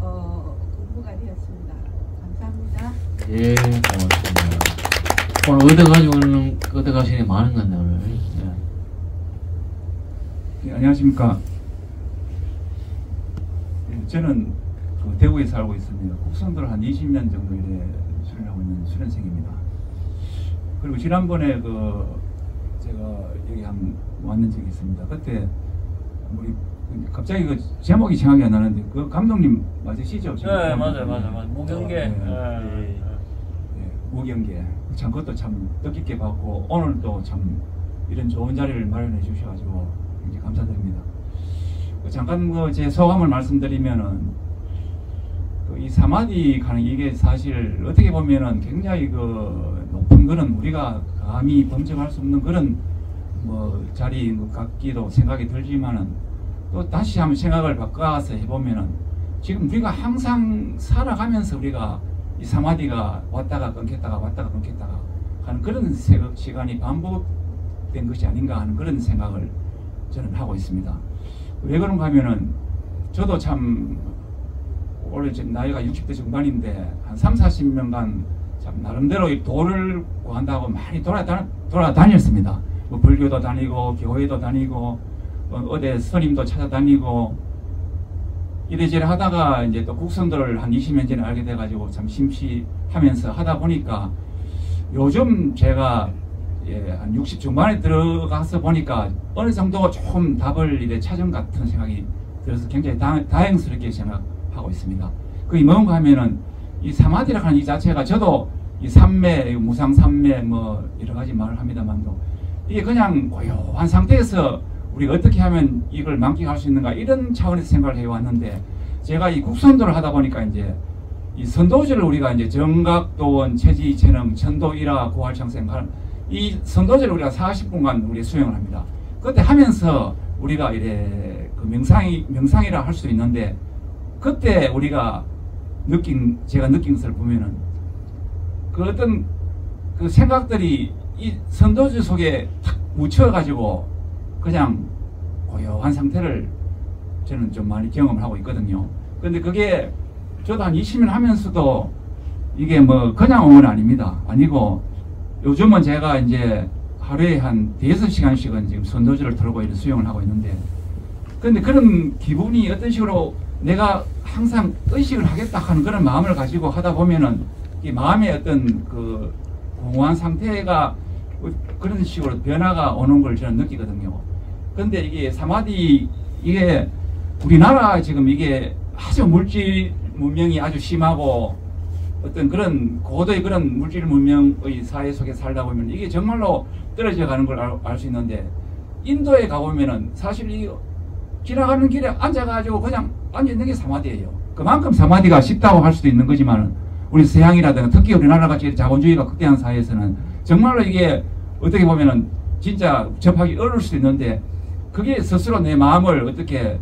공부가 되었습니다. 감사합니다. 예, 고맙습니다. 오늘 얻어가시는 많은 건데, 오늘. 예. 네, 안녕하십니까. 네, 저는 그 대구에 살고 있습니다. 국선도를 한 20년 정도 이래 수련하고 있는 수련생입니다. 그리고 지난번에 제가 여기 왔는 적이 있습니다. 그때 우리 갑자기 그 제목이 생각이 안 나는데 그 감독님 맞으시죠? 네, 맞아요. 무경계. 무경계. 참 그것도 참 뜻깊게 봤고 오늘 또 참 이런 좋은 자리를 마련해 주셔가지고 굉장히 감사드립니다. 잠깐 제 소감을 말씀드리면은 이 사마디 가는 이게 사실 어떻게 보면은 굉장히 높은 그런 우리가 감히 범접할 수 없는 그런 자리인 것 같기도 생각이 들지만은 또 다시 한번 생각을 바꿔서 해보면은 지금 우리가 항상 살아가면서 우리가 이 사마디가 왔다가 끊겼다가 왔다가 끊겼다가 하는 그런 시간이 반복된 것이 아닌가 하는 그런 생각을 저는 하고 있습니다. 왜 그런가 하면은 저도 참 원래 지금 나이가 60대 중반인데 한 30-40년간 참 나름대로 이 도를 구한다고 많이 돌아다녔습니다. 불교도 다니고 교회도 다니고 어디 스님도 찾아다니고 이래저래 하다가 이제 또 국선도를 한 20년 전에 알게 돼가지고 참 심취하면서 하다 보니까 요즘 제가 한 60 중반에 들어가서 보니까 어느 정도 조금 답을 이래 찾은 같은 생각이 들어서 굉장히 다행스럽게 생각하고 있습니다. 그게 뭔가 하면은 이 사마디라고 하는 이 자체가 저도 이 삼매, 무상삼매 여러 가지 말을 합니다만도 이게 그냥 고요한 상태에서 우리가 어떻게 하면 이걸 만끽할 수 있는가 이런 차원에서 생각을 해왔는데 제가 이 국선도를 하다 보니까 이제 이 선도제를 우리가 이제 정각도원, 체지체능, 천도일화, 고활창생 이 선도제를 우리가 40분간 우리 수행을 합니다. 그때 하면서 우리가 이래 그 명상이라 할 수 있는데 그때 우리가 제가 느낀 것을 보면은 그 어떤 그 생각들이 이 선도제 속에 탁 묻혀가지고 그냥 고요한 상태를 저는 좀 많이 경험을 하고 있거든요. 근데 그게 저도 한 20년 하면서도 이게 그냥 온 건 아닙니다. 아니고 요즘은 제가 이제 하루에 한 5-6시간씩은 지금 선도제를 들고 이런 수영을 하고 있는데 근데 그런 기분이 어떤 식으로 내가 항상 의식을 하겠다 하는 그런 마음을 가지고 하다 보면은 이 마음의 어떤 그 공허한 상태가 그런 식으로 변화가 오는 걸 저는 느끼거든요. 근데 이게 사마디 이게 우리나라 지금 이게 아주 물질 문명이 아주 심하고 어떤 그런 고도의 그런 물질 문명의 사회 속에 살다 보면 이게 정말로 떨어져 가는 걸 알 수 있는데 인도에 가보면은 사실 이 지나가는 길에 앉아가지고 그냥 앉아있는 게 사마디예요. 그만큼 사마디가 쉽다고 할 수도 있는 거지만 우리 서양이라든가 특히 우리나라 같이 자본주의가 극대한 사회에서는 정말로 이게 어떻게 보면은 진짜 접하기 어려울 수도 있는데 그게 스스로 내 마음을 어떻게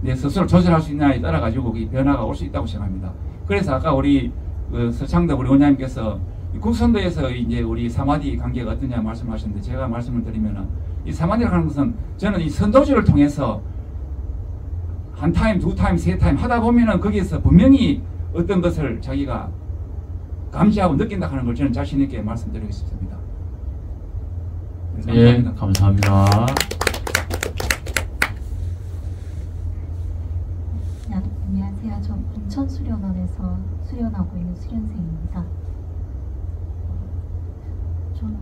내 스스로 조절할 수 있냐에 따라 가지고 그 변화가 올 수 있다고 생각합니다. 그래서 아까 우리 서창덕 우리 원장님께서 국선도에서 이제 우리 사마디 관계가 어떠냐 말씀하셨는데 제가 말씀을 드리면은 이 사마디라고 하는 것은 저는 이 선도주를 통해서 한 타임, 두 타임, 세 타임 하다 보면은 거기에서 분명히 어떤 것을 자기가 감지하고 느낀다 하는 걸 저는 자신 있게 말씀드리고 싶습니다. 예, 감사합니다. 안녕하세요. 저 인천수련원에서 수련하고 있는 수련생입니다. 저는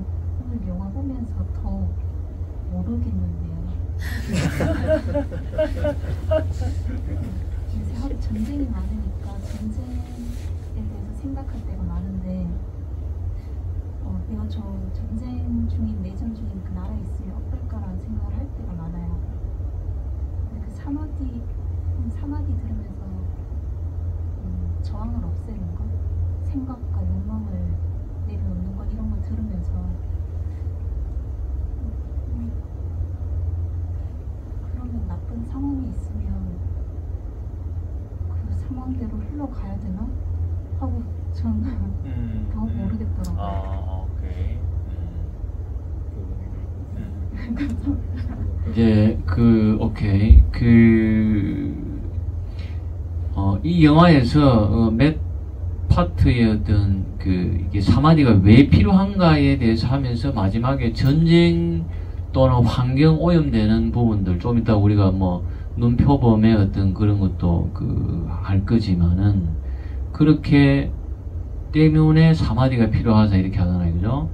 오늘 영화 보면서 더 모르겠는데요. 요새 하루 전쟁이 많으니까 전쟁에 대해서 생각할 때가 많은데 내가 저 전쟁 중인 내전 중인 그 나라에 있으면 어떨까라는 생각을 할 때가 많아요. 근데 그 사마디 들으면서 저항을 없애는 것, 생각과 욕망을 내려놓는 것 이런 걸 들으면서 그러면 나쁜 상황이 있으면 그 상황대로 흘러가야 되나? 하고 저는 더 모르겠더라고요. 아, 오케이. 이제 오케이 이 영화에서 몇 파트의 어떤 이게 사마디가 왜 필요한가에 대해서 하면서 마지막에 전쟁 또는 환경 오염되는 부분들 좀 이따 우리가 뭐 눈표범의 어떤 그런 것도 할 거지만은 그렇게 때문에 사마디가 필요하다 이렇게 하잖아요, 그죠?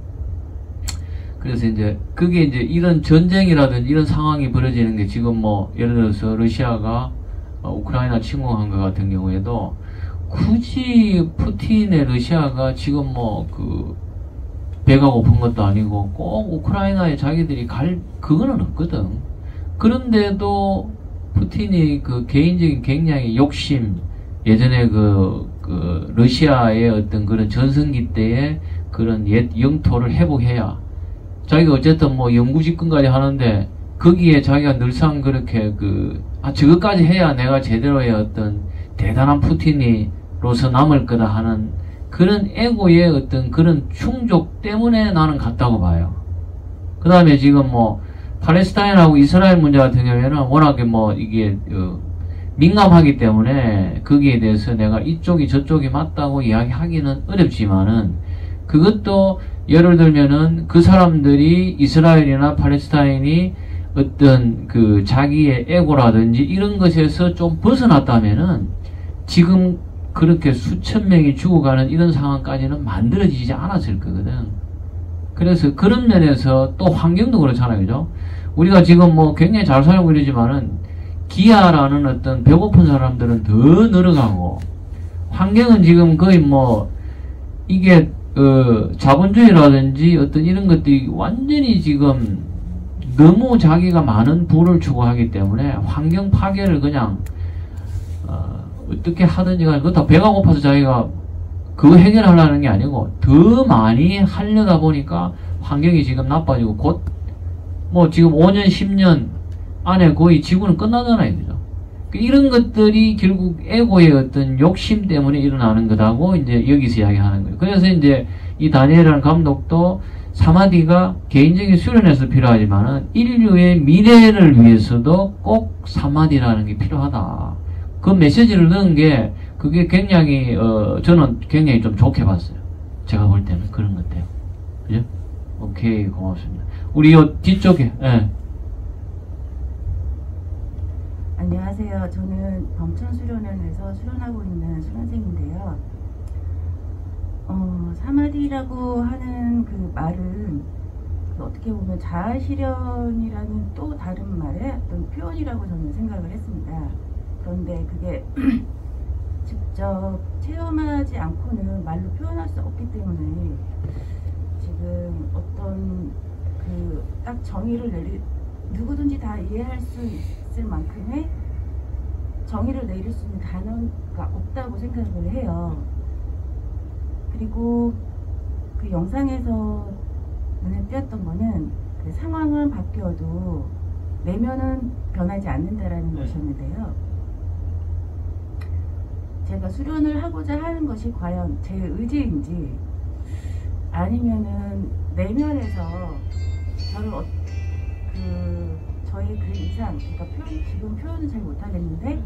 그래서 이제 그게 이제 이런 전쟁이라든지 이런 상황이 벌어지는 게 지금 뭐 예를 들어서 러시아가 우크라이나 침공한 것 같은 경우에도 굳이 푸틴의 러시아가 지금 뭐 배가 고픈 것도 아니고 꼭 우크라이나에 자기들이 갈 그거는 없거든. 그런데도 푸틴이 개인적인 굉장히 욕심, 예전에 러시아의 어떤 그런 전성기 때의 그런 옛 영토를 회복해야 자기가 어쨌든 뭐 영구집권까지 하는데 거기에 자기가 늘상 그렇게 저것까지 해야 내가 제대로의 어떤 대단한 푸틴이로서 남을 거다 하는 그런 에고의 어떤 그런 충족 때문에 나는 같다고 봐요. 그 다음에 지금 뭐 팔레스타인하고 이스라엘 문제 같은 경우에는 워낙에 뭐 이게 민감하기 때문에 거기에 대해서 내가 이쪽이 저쪽이 맞다고 이야기하기는 어렵지만은 그것도 예를 들면은 그 사람들이 이스라엘이나 팔레스타인이 어떤 자기의 에고라든지 이런 것에서 좀 벗어났다면은 지금 그렇게 수천 명이 죽어가는 이런 상황까지는 만들어지지 않았을 거거든. 그래서 그런 면에서 또 환경도 그렇잖아요, 그죠? 우리가 지금 뭐 굉장히 잘 살고 이러지만은 기아라는 어떤 배고픈 사람들은 더 늘어가고 환경은 지금 거의 뭐 이게 자본주의라든지 어떤 이런 것들이 완전히 지금 너무 자기가 많은 부를 추구하기 때문에 환경 파괴를 그냥 어떻게 하든지 간에 그거 다 배가 고파서 자기가 그거 해결하려는 게 아니고 더 많이 하려다 보니까 환경이 지금 나빠지고 곧 뭐 지금 5년 10년 안에 거의 지구는 끝나잖아요, 그죠? 이런 것들이 결국 에고의 어떤 욕심 때문에 일어나는 거다고 이제 여기서 이야기하는 거예요. 그래서 이제 이 다니엘이라는 감독도 사마디가 개인적인 수련에서 필요하지만은 인류의 미래를 위해서도 꼭 사마디라는 게 필요하다. 그 메시지를 넣은 게 그게 굉장히 저는 굉장히 좀 좋게 봤어요. 제가 볼 때는 그런 것 같아요. 그죠? 오케이, 고맙습니다. 우리 요 뒤쪽에. 예. 안녕하세요. 저는 범천수련원에서 수련하고 있는 수련생인데요. 사마디라고 하는 그 말은 어떻게 보면 자아실현이라는 또 다른 말의 어떤 표현이라고 저는 생각을 했습니다. 그런데 그게 직접 체험하지 않고는 말로 표현할 수 없기 때문에 지금 어떤 딱 정의를 누구든지 다 이해할 수 있을 만큼의 정의를 내릴 수 있는 단어가 없다고 생각을 해요. 그리고 그 영상에서 눈에 띄었던 거는 그 상황은 바뀌어도 내면은 변하지 않는다라는 것이었는데요. 제가 수련을 하고자 하는 것이 과연 제 의지인지 아니면은 내면에서 저를 저의 그 이상, 그러니까 지금 표현은 잘 못하겠는데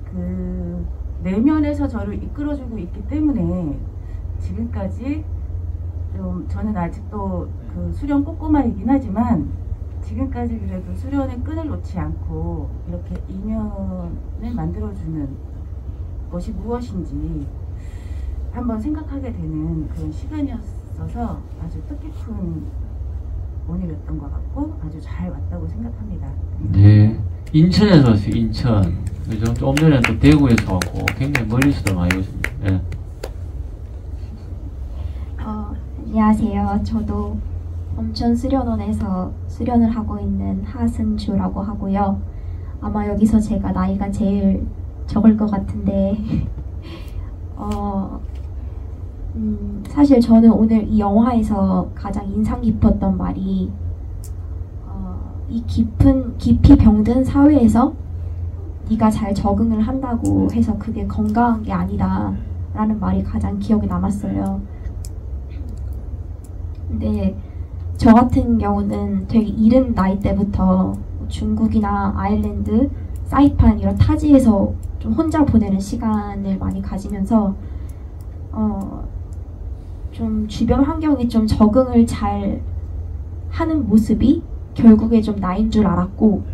그 내면에서 저를 이끌어주고 있기 때문에 지금까지 좀 저는 아직도 그 수련 꼬꼬마이긴 하지만 지금까지 그래도 수련의 끈을 놓지 않고 이렇게 이면을 만들어주는 것이 무엇인지 한번 생각하게 되는 그런 시간이었어서 아주 뜻깊은 오늘이었던 것 같고 아주 잘 왔다고 생각합니다. 네, 인천에서 왔어요. 인천. 그죠? 좀 전에 또 대구에서 왔고 굉장히 멀리서도 많이 오십니다. 네. 안녕하세요. 저도 범천수련원에서 수련을 하고 있는 하승주라고 하고요. 아마 여기서 제가 나이가 제일 적을 것 같은데 사실 저는 오늘 이 영화에서 가장 인상 깊었던 말이 이 깊이 병든 사회에서 네가 잘 적응을 한다고 해서 그게 건강한 게 아니다 라는 말이 가장 기억에 남았어요. 근데 저 같은 경우는 되게 이른 나이 때부터 중국이나 아일랜드, 사이판 이런 타지에서 좀 혼자 보내는 시간을 많이 가지면서 좀 주변 환경에 좀 적응을 잘 하는 모습이 결국에 좀 나인 줄 알았고,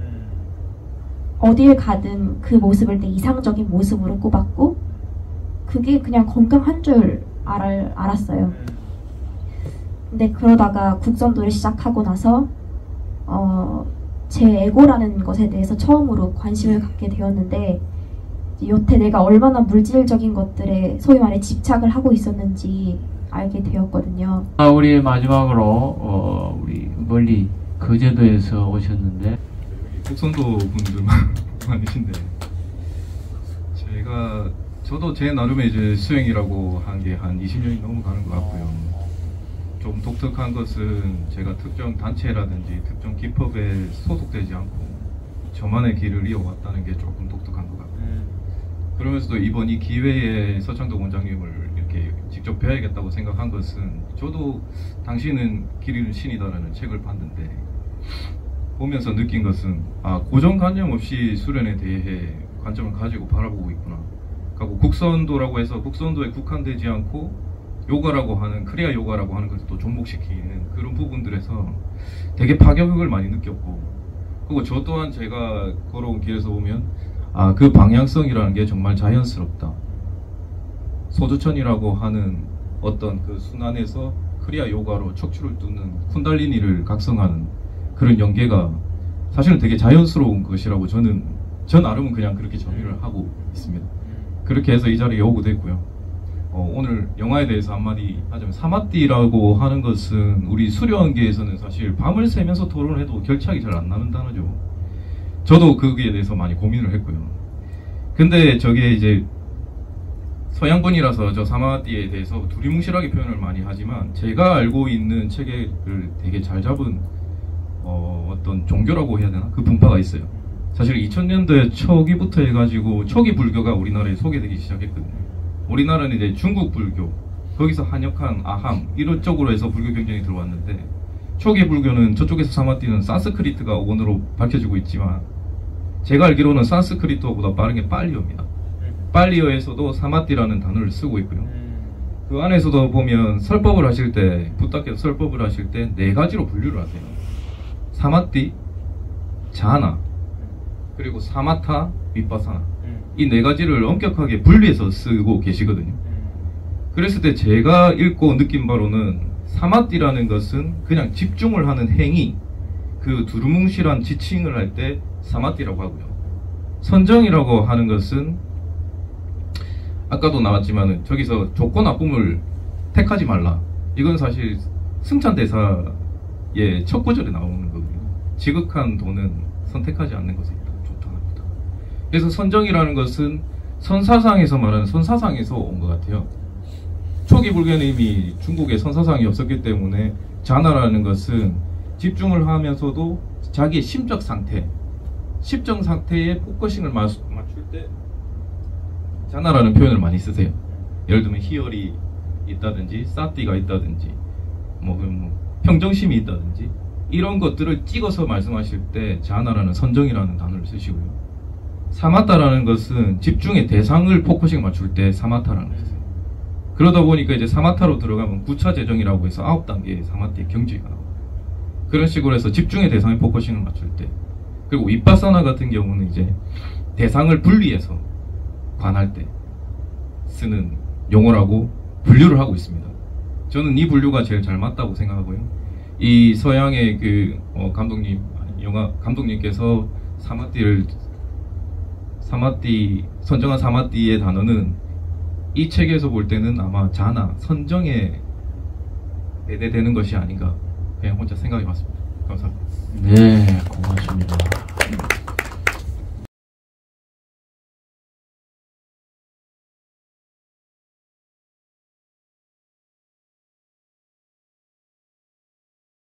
어딜 가든 그 모습을 내 이상적인 모습으로 꼽았고, 그게 그냥 건강한 줄 알았어요. 근데 그러다가 국선도를 시작하고 나서 제 에고라는 것에 대해서 처음으로 관심을 갖게 되었는데, 여태 내가 얼마나 물질적인 것들에 소위 말해 집착을 하고 있었는지 알게 되었거든요. 우리 마지막으로 우리 멀리 거제도에서 오셨는데, 국선도 분들 많으신데, 저도 제 나름의 이제 수행이라고 한 게 한 20년이 넘어 가는 것 같고요. 좀 독특한 것은 제가 특정 단체라든지 특정 기법에 소속되지 않고 저만의 길을 이어왔다는 게 조금 독특한 것 같고요. 그러면서도 이번 이 기회에 서창덕 원장님을 이렇게 직접 뵈야겠다고 생각한 것은, 저도 당신은 길 잃은 신이다라는 책을 봤는데 보면서 느낀 것은, 고정관념 없이 수련에 대해 관점을 가지고 바라보고 있구나. 그리고 국선도라고 해서 국선도에 국한되지 않고 요가라고 하는, 크리아 요가라고 하는 것을 또 접목시키는 그런 부분들에서 되게 파격을 많이 느꼈고, 그리고 저 또한 제가 걸어온 길에서 보면 그 방향성이라는 게 정말 자연스럽다. 소주천이라고 하는 어떤 그 순환에서 크리아 요가로 척추를 뚫는 쿤달리니를 각성하는 그런 연계가 사실은 되게 자연스러운 것이라고 저 나름은 그냥 그렇게 정의를 하고 있습니다. 그렇게 해서 이 자리에 오고 됐고요. 오늘 영화에 대해서 한마디 하자면, 사마띠라고 하는 것은 우리 수련계에서는 사실 밤을 새면서 토론을 해도 결착이 잘 안 나는 단어죠. 저도 거기에 대해서 많이 고민을 했고요. 근데 저게 이제 서양권이라서 저 사마띠에 대해서 두리뭉실하게 표현을 많이 하지만, 제가 알고 있는 체계를 되게 잘 잡은 어떤 종교라고 해야 되나? 그 분파가 있어요. 사실 2000년대 초기부터 해가지고 초기 불교가 우리나라에 소개되기 시작했거든요. 우리나라는 이제 중국 불교, 거기서 한역한 아함 이런 쪽으로 해서 불교 경전이 들어왔는데, 초기 불교는 저쪽에서 사마띠는 산스크리트가 원어로 밝혀지고 있지만, 제가 알기로는 산스크리트어보다 빠른 게 빨리어입니다. 빨리어에서도 사마띠라는 단어를 쓰고 있고요. 그 안에서도 보면 설법을 하실 때, 부탁해서 설법을 하실 때 4가지로 분류를 하세요. 사마띠, 자나, 그리고 사마타, 윗바사나, 이 4가지를 엄격하게 분리해서 쓰고 계시거든요. 그랬을 때 제가 읽고 느낀 바로는, 사마띠라는 것은 그냥 집중을 하는 행위, 그 두루뭉실한 지칭을 할 때 사마띠라고 하고요. 선정이라고 하는 것은 아까도 나왔지만은 저기서 좋고 나쁨을 택하지 말라, 이건 사실 승찬대사의 첫 구절에 나오는 거거든요. 지극한 도는 선택하지 않는 것이 있다. 좋다 나쁘다. 그래서 선정이라는 것은 선사상에서 말하는 선사상에서 온 것 같아요. 초기 불교는 이미 중국에 선사상이 없었기 때문에 자나라는 것은 집중을 하면서도 자기의 심적 상태, 십정 상태에 포커싱을 맞출 때 자나라는 표현을 많이 쓰세요. 예를 들면 희열이 있다든지 사띠가 있다든지 평정심이 있다든지 이런 것들을 찍어서 말씀하실 때 자나라는 선정이라는 단어를 쓰시고요. 사마타라는 것은 집중의 대상을 포커싱 맞출 때 사마타라는 것을 써요. 그러다 보니까 이제 사마타로 들어가면 9차 재정이라고 해서 9단계의 사마티의 경지가 나와요. 그런 식으로 해서 집중의 대상에 포커싱을 맞출 때, 그리고 윗바사나 같은 경우는 이제 대상을 분리해서 관할 때 쓰는 용어라고 분류를 하고 있습니다. 저는 이 분류가 제일 잘 맞다고 생각하고요. 이 서양의 그 영화 감독님께서 선정한 사마띠의 단어는 이 책에서 볼 때는 아마 자나, 선정에 배대되는 것이 아닌가, 그냥 혼자 생각해 봤습니다. 감사합니다. 네, 고맙습니다.